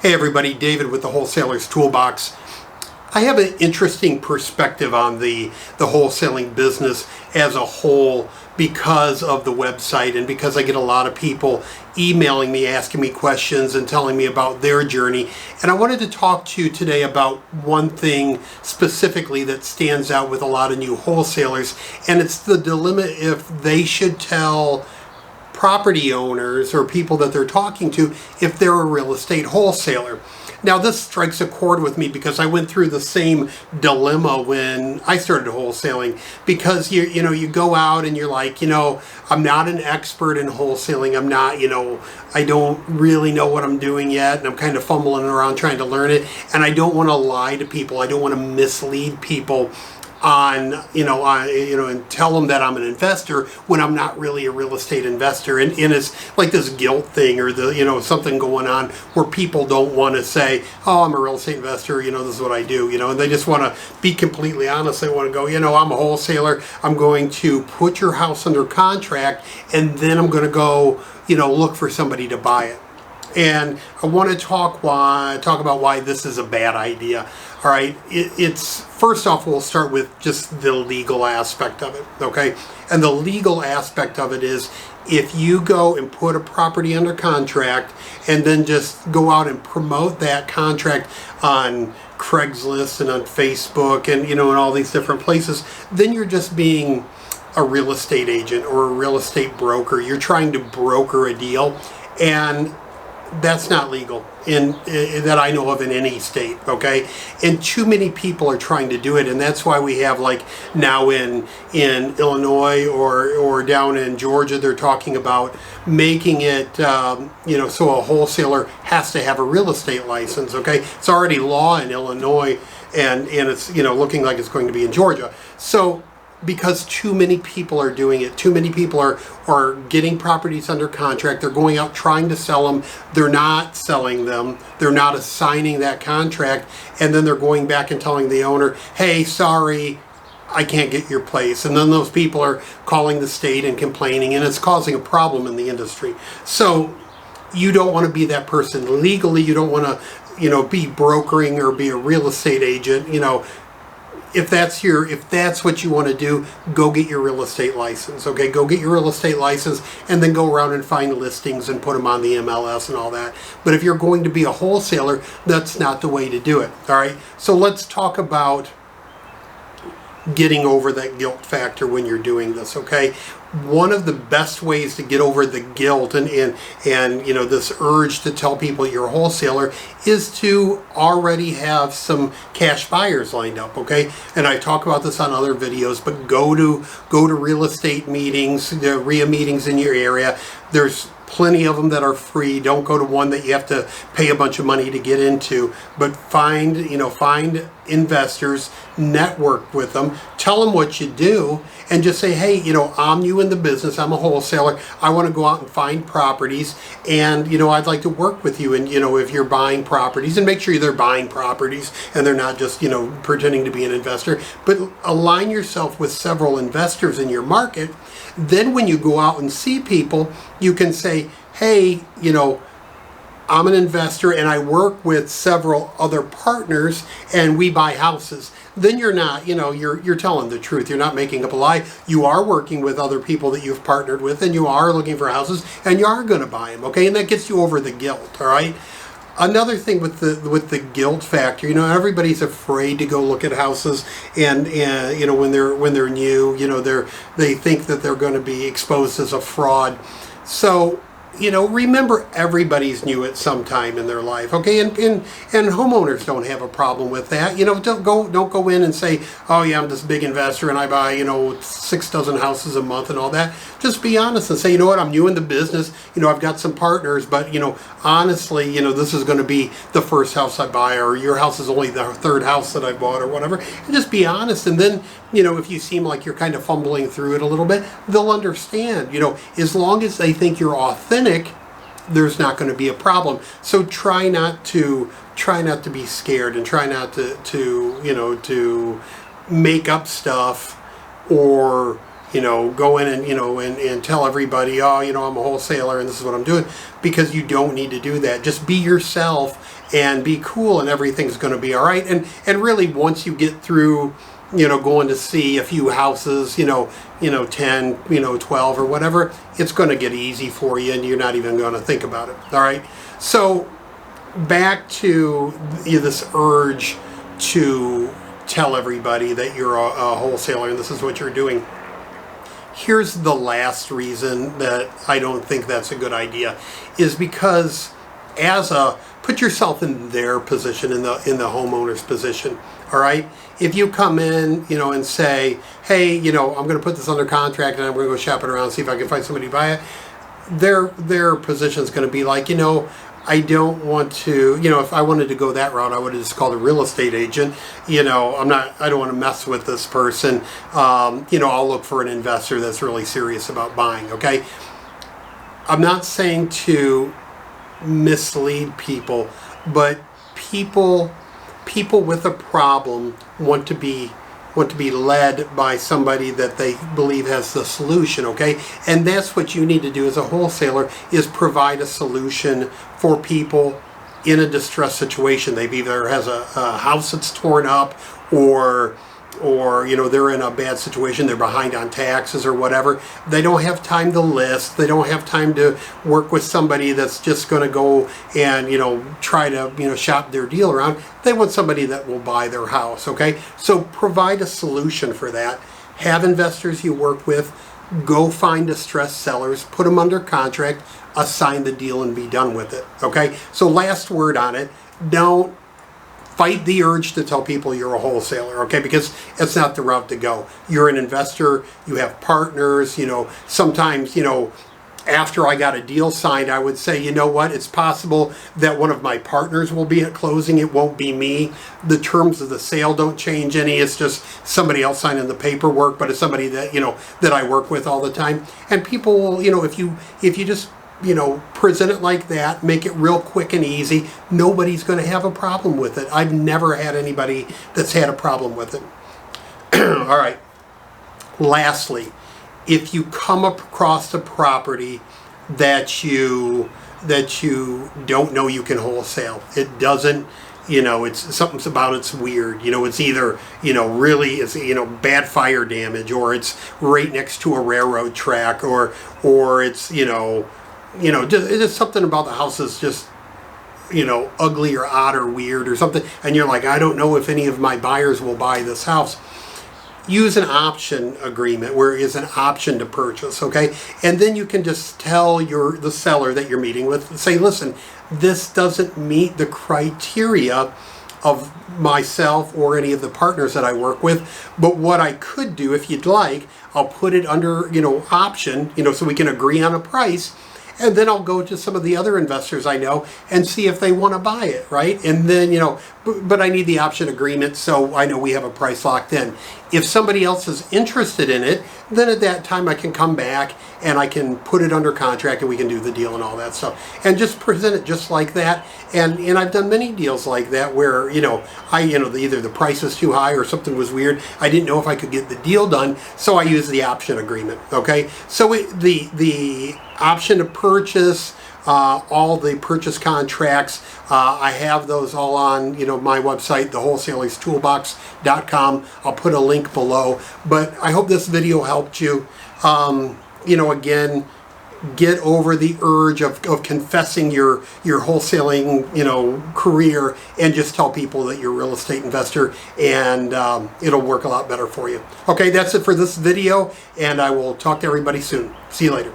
Hey everybody, David with the Wholesaler's Toolbox. I have an interesting perspective on the wholesaling business as a whole because of the website and because I get a lot of people emailing me, asking me questions and telling me about their journey. And I wanted to talk to you today about one thing specifically that stands out with a lot of new wholesalers, and it's the dilemma if they should tell property owners or people that they're talking to if they're a real estate wholesaler. Now this strikes a chord with me because I went through the same dilemma when I started wholesaling, because you go out and you're like, I'm not an expert in wholesaling. I'm not, I don't really know what I'm doing yet, and I'm kind of fumbling around trying to learn it, and I don't want to lie to people. I don't want to mislead people and tell them that I'm an investor when I'm not really a real estate investor. And it's like this guilt thing, or something going on where people don't want to say, oh, I'm a real estate investor, this is what I do, and they just want to be completely honest. They want to go, I'm a wholesaler. I'm going to put your house under contract, and then I'm going to go, look for somebody to buy it. And I want to talk about why this is a bad idea. All right, it's first off, we'll start with just the legal aspect of it, okay? And the legal aspect of it is, if you go and put a property under contract and then just go out and promote that contract on Craigslist and on Facebook and and all these different places, then you're just being a real estate agent or a real estate broker. You're trying to broker a deal, and that's not legal that I know of in any state, okay? And too many people are trying to do it, and that's why we have, like, now in Illinois or down in Georgia, they're talking about making it, so a wholesaler has to have a real estate license, okay? It's already law in Illinois, and it's, looking like it's going to be in Georgia. So, because too many people are doing it. Too many people are getting properties under contract. They're going out trying to sell them. They're not selling them. They're not assigning that contract. And then they're going back and telling the owner, hey, sorry, I can't get your place. And then those people are calling the state and complaining, and it's causing a problem in the industry. So you don't want to be that person legally. You don't want to, be brokering or be a real estate agent, If that's what you want to do, go get your real estate license, okay? Go get your real estate license and then go around and find listings and put them on the MLS and all that. But if you're going to be a wholesaler, that's not the way to do it, all right? So let's talk about getting over that guilt factor when you're doing this, okay? One of the best ways to get over the guilt and this urge to tell people you're a wholesaler is to already have some cash buyers lined up, okay? And I talk about this on other videos, but go to real estate meetings, the RIA meetings in your area. There's plenty of them that are free. Don't go to one that you have to pay a bunch of money to get into, but find investors, network with them, tell them what you do, and just say, hey, I'm new in the business. I'm a wholesaler. I want to go out and find properties, and I'd like to work with you. And if you're buying properties, and make sure they're buying properties and they're not just pretending to be an investor, but align yourself with several investors in your market. Then when you go out and see people, you can say, hey, I'm an investor and I work with several other partners and we buy houses. Then you're not, you're telling the truth. You're not making up a lie. You are working with other people that you've partnered with, and you are looking for houses, and you are going to buy them, okay? And that gets you over the guilt, all right? Another thing with the guilt factor, everybody's afraid to go look at houses, and when they're new, they think that they're going to be exposed as a fraud. So remember, everybody's new at some time in their life, okay? And homeowners don't have a problem with that. Don't go in and say, oh yeah, I'm this big investor and I buy 6 dozen houses a month and all that. Just be honest and say, you know what, I'm new in the business. I've got some partners, but honestly, this is going to be the first house I buy, or your house is only the third house that I bought, or whatever. And just be honest, and then if you seem like you're kind of fumbling through it a little bit, they'll understand. As long as they think you're authentic, there's not going to be a problem. So try not to be scared, and try not to make up stuff, or go in and tell everybody, oh, I'm a wholesaler and this is what I'm doing, because you don't need to do that. Just be yourself and be cool, and everything's going to be all right. And really, once you get through, going to see a few houses, 10, 12 or whatever, it's going to get easy for you, and you're not even going to think about it. All right. So back to this urge to tell everybody that you're a wholesaler and this is what you're doing. Here's the last reason that I don't think that's a good idea, is because put yourself in their position, in the homeowner's position. All right. If you come in, and say, hey, I'm going to put this under contract and I'm going to go shop it around, see if I can find somebody to buy it. Their position is going to be like, I don't want to, if I wanted to go that route, I would have just called a real estate agent. I don't want to mess with this person. I'll look for an investor that's really serious about buying. Okay. I'm not saying to mislead people, but people with a problem want to be led by somebody that they believe has the solution. Okay, and that's what you need to do as a wholesaler, is provide a solution for people in a distressed situation. They've either has a house that's torn up, or they're in a bad situation, they're behind on taxes or whatever. They don't have time to list, they don't have time to work with somebody that's just going to go and try to shop their deal around. They want somebody that will buy their house. Okay, so provide a solution for that. Have investors you work with go find distressed sellers, put them under contract, assign the deal, and be done with it. Okay, so last word on it, don't fight the urge to tell people you're a wholesaler, okay? Because it's not the route to go. You're an investor, you have partners, sometimes, after I got a deal signed, I would say, what, it's possible that one of my partners will be at closing, it won't be me. The terms of the sale don't change any, it's just somebody else signing the paperwork, but it's somebody that, that I work with all the time. And people will, if you just present it like that, make it real quick and easy, nobody's going to have a problem with it. I've never had anybody that's had a problem with it. All right. Lastly, if you come across a property that you don't know you can wholesale, it doesn't, it's something's about it's weird. It's either, really it's, bad fire damage, or it's right next to a railroad track, or it's, just something about the house is just, ugly or odd or weird or something. And you're like, I don't know if any of my buyers will buy this house. Use an option agreement where it is an option to purchase, okay? And then you can just tell the seller that you're meeting with, say, listen, this doesn't meet the criteria of myself or any of the partners that I work with, but what I could do, if you'd like, I'll put it under, option, so we can agree on a price. And then I'll go to some of the other investors I know and see if they want to buy it, right? And then, but I need the option agreement so I know we have a price locked in. If somebody else is interested in it, then at that time I can come back and I can put it under contract and we can do the deal and all that stuff. And just present it just like that. And I've done many deals like that where, either the price was too high or something was weird. I didn't know if I could get the deal done, so I used the option agreement, okay? So the option to purchase, all the purchase contracts, I have those all on, my website, thewholesalerstoolbox.com. I'll put a link below. But I hope this video helped you. Again, get over the urge of confessing your wholesaling, career, and just tell people that you're a real estate investor, and it'll work a lot better for you. Okay, that's it for this video, and I will talk to everybody soon. See you later.